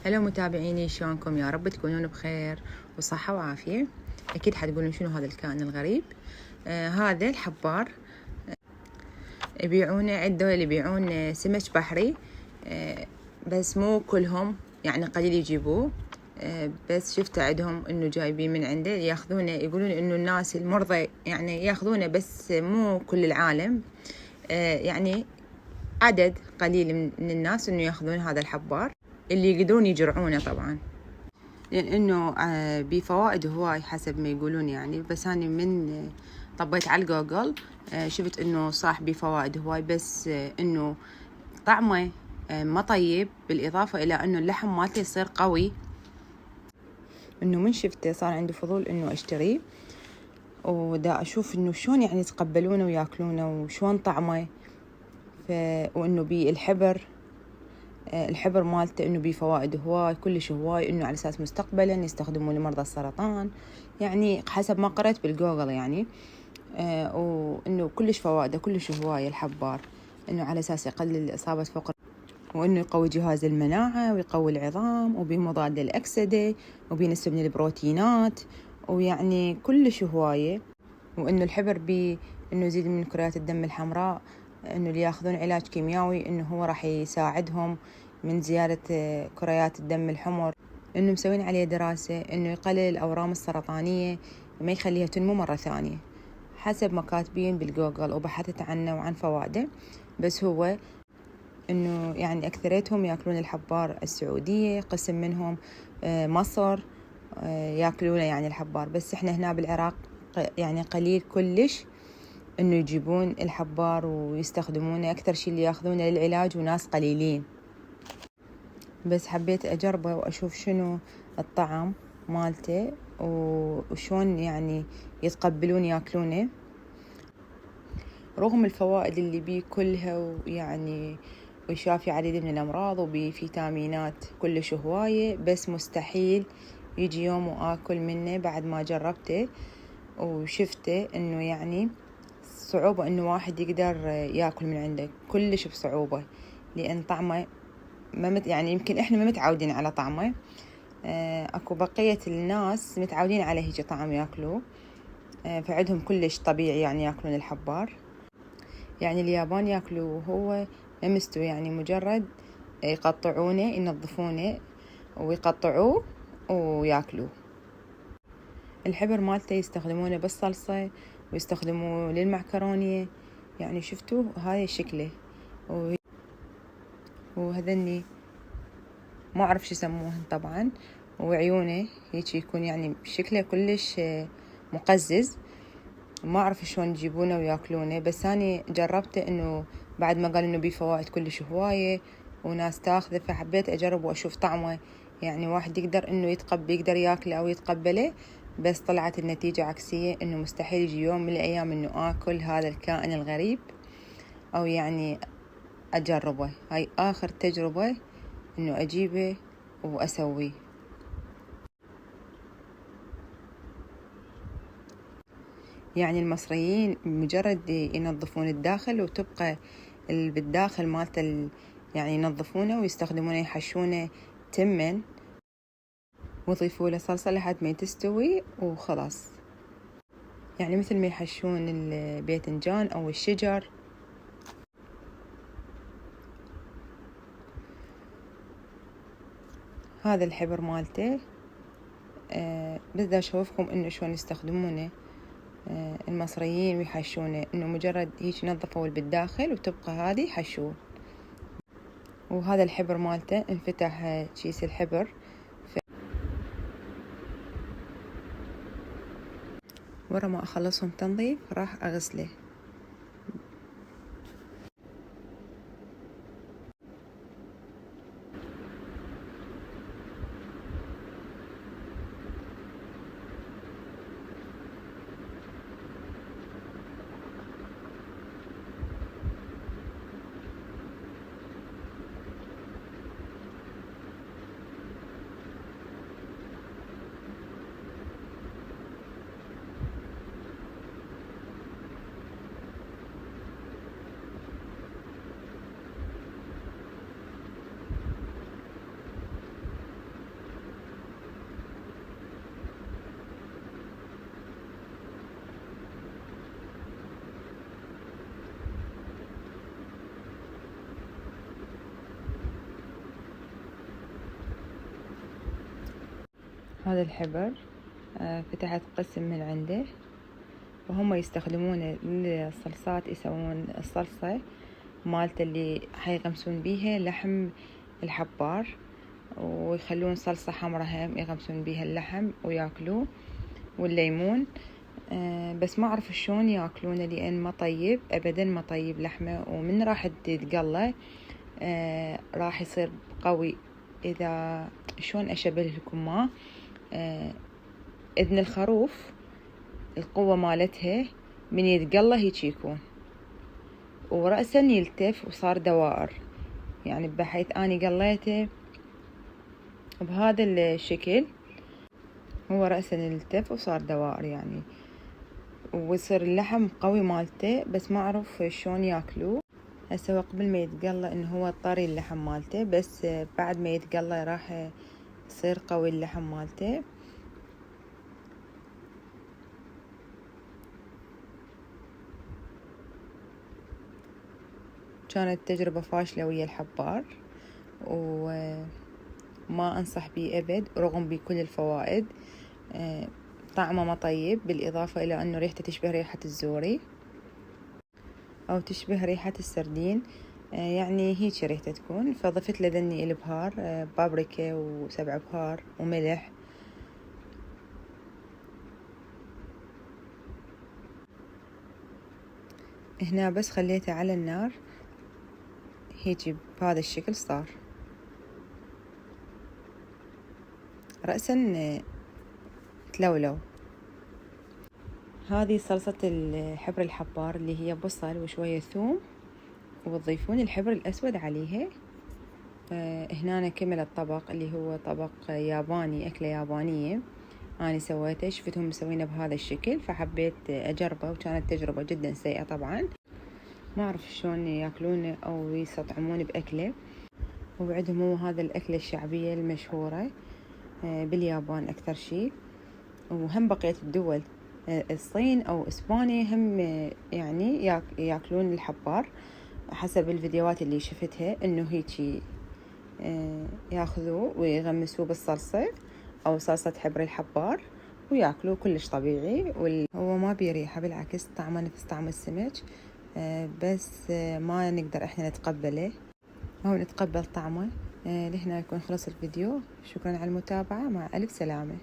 هلا متابعيني، شلونكم؟ يا رب تكونون بخير وصحة وعافية. أكيد حتقولون شنو هذا الكائن الغريب. هذا الحبار. يبيعونه، عدة اللي يبيعون سمك بحري. بس مو كلهم، يعني قليل يجيبوه. بس شفت عندهم انه جايبين من عنده ياخذونه، يقولون انه الناس المرضى يعني ياخذونه، بس مو كل العالم. يعني عدد قليل من الناس انه ياخذون هذا الحبار اللي يقدرون يجرعونه طبعا، لأنه بفوائد هواي حسب ما يقولون يعني. بس أنا من طبيت على الجوجل شفت إنه صح بفوائد هواي، بس إنه طعمه ما طيب، بالإضافة إلى إنه اللحم مالته يصير قوي. إنه من شفته صار عندي فضول إنه أشتريه، ودا أشوف إنه شلون يعني يتقبلونه وياكلونه وشلون طعمه. وإنه بالحبر، الحبر مالته إنه بيه فوائد هواي، كلش هواي، إنه على أساس مستقبلا يستخدموه لمرضى السرطان، يعني حسب ما قرأت بالجوجل يعني. وإنه كلش فوائده كلش هواي الحبار، إنه على أساس يقلل إصابة فقر، وإنه يقوي جهاز المناعة ويقوي العظام، وبيه مضاد للأكسدة، وبيه نسبة من البروتينات، ويعني كلش هواية. وإنه الحبر بيه إنه يزيد من كريات الدم الحمراء، إنه اللي ياخذون علاج كيميائي إنه هو راح يساعدهم من زيادة كريات الدم الحمر. إنه مسوين عليه دراسة إنه يقلل الأورام السرطانية، ما يخليها تنمو مرة ثانية، حسب ما كاتبين بالجوجل وبحثت عنه وعن فوائده. بس هو إنه يعني أكثريتهم يأكلون الحبار. السعودية قسم منهم، مصر يأكلونه يعني الحبار. بس إحنا هنا بالعراق يعني قليل كلش إنه يجيبون الحبار ويستخدمونه. أكثر شيء اللي يأخذونه للعلاج وناس قليلين. بس حبيت أجربه وأشوف شنو الطعم مالته وشون يعني يتقبلون يأكلونه، رغم الفوائد اللي بيه كلها، ويعني ويشافي عديد من الأمراض، وبيه فيتامينات كلش هواية. بس مستحيل يجي يوم وآكل منه بعد ما جربته وشفته إنه يعني صعوبة إنه واحد يقدر يأكل من عنده، كلش بصعوبة، لأن طعمه ما يعني يمكن إحنا ما متعودين على طعمه. أكو بقية الناس متعودين على هيك طعم يأكلوه، فعندهم كلش طبيعي يعني يأكلون الحبار. يعني اليابان يأكلوه هو ما مستوي، يعني مجرد يقطعونه ينظفونه ويقطعوه ويأكلوه. الحبر مالته يستخدمونه بالصلصة ويستخدموه للمعكرونية، يعني شفتوا هاي شكله. وهذني ما أعرف شو يسموهن طبعا، وعيونه هيك يكون يعني شكله كلش مقزز. ما أعرف شلون يجيبونه وياكلونه، بس أنا جربته إنه بعد ما قال إنه بيه فوائد كلش هواية وناس تاخذه، فحبيت أجرب وأشوف طعمه. يعني واحد يقدر إنه يقدر ياكله أو يتقبله، بس طلعت النتيجة عكسية، إنه مستحيل يجي يوم من الأيام إنه آكل هذا الكائن الغريب، أو يعني أجربه. هاي آخر تجربة إنه أجيبه وأسويه. يعني المصريين مجرد ينظفون الداخل، وتبقى بالداخل مالته يعني ينظفونه ويستخدمونه يحشونه تمن، ويضيفوا له صلصة لحد ما تستوي وخلاص. يعني مثل ما يحشون الباذنجان أو الشجر. هذا الحبر مالته. بس دا أشوفكم إنه شلون يستخدمونه المصريين ويحشونه، إنه مجرد هيك نظفوا بالداخل وتبقى هذه يحشوه. وهذا الحبر مالته انفتح كيس الحبر، ورا ما أخلصهم تنظيف راح أغسله. هذا الحبر فتحت قسم من عنده، وهم يستخدمونه للصلصات، يسوون الصلصة مالته اللي حيغمسون بيها لحم الحبار، ويخلون صلصة حمرا هم يغمسون بيها اللحم وياكلوه، والليمون. بس ما أعرف شلون ياكلونه، لأن ما طيب أبدا، ما طيب لحمه، ومن راح تتقلى راح يصير قوي. إذا شلون أشبه لكم ما إذن الخروف القوة مالتها من يتقلى هيك يكون، ورأسا يلتف وصار دوائر، يعني بحيث أني قليته بهذا الشكل، هو رأسا يلتف وصار دوائر يعني، ويصير اللحم قوي مالته. بس ما أعرف شلون ياكلوه. هسه قبل ما يتقلى إنه هو طري اللحم مالته، بس بعد ما يتقلى راح يصير قوي اللحم مالته. كانت تجربة فاشلة ويا الحبار، وما أنصح بيه أبد رغم بكل الفوائد. طعمه ما طيب، بالإضافة إلى أنه ريحته تشبه ريحة الزوري أو تشبه ريحة السردين، يعني هيك ريحته تكون. فضفت له ذني البهار، بابريكا وسبع بهار وملح. هنا بس خليته على النار هيجي بهذا الشكل صار. رأسا تلولو. هذه صلصة الحبر الحبار اللي هي بصل وشوية ثوم، وتضيفون الحبر الأسود عليها. هنا كمل الطبق اللي هو طبق ياباني، أكلة يابانية أنا سويته، شفتهم مسوينه بهذا الشكل فحبيت أجربه، وكانت تجربة جدا سيئة طبعا. ما أعرف شلون ياكلونه أو يستطعمون بأكله. وبعدهم هو هذا الأكلة الشعبية المشهورة باليابان أكثر شيء، وهم بقية الدول الصين أو إسبانيا هم يعني ياكلون الحبار. حسب الفيديوهات اللي شفتها إنه هيجي ياخذوه ويغمسوه بالصلصة أو صلصة حبر الحبار وياكلوه كلش طبيعي. هو ما بيه ريحة، بالعكس طعمه نفس طعم السمك، بس ما نقدر إحنا نتقبله أو نتقبل طعمه. لهنا يكون خلص الفيديو. شكرا على المتابعة، مع ألف سلامة.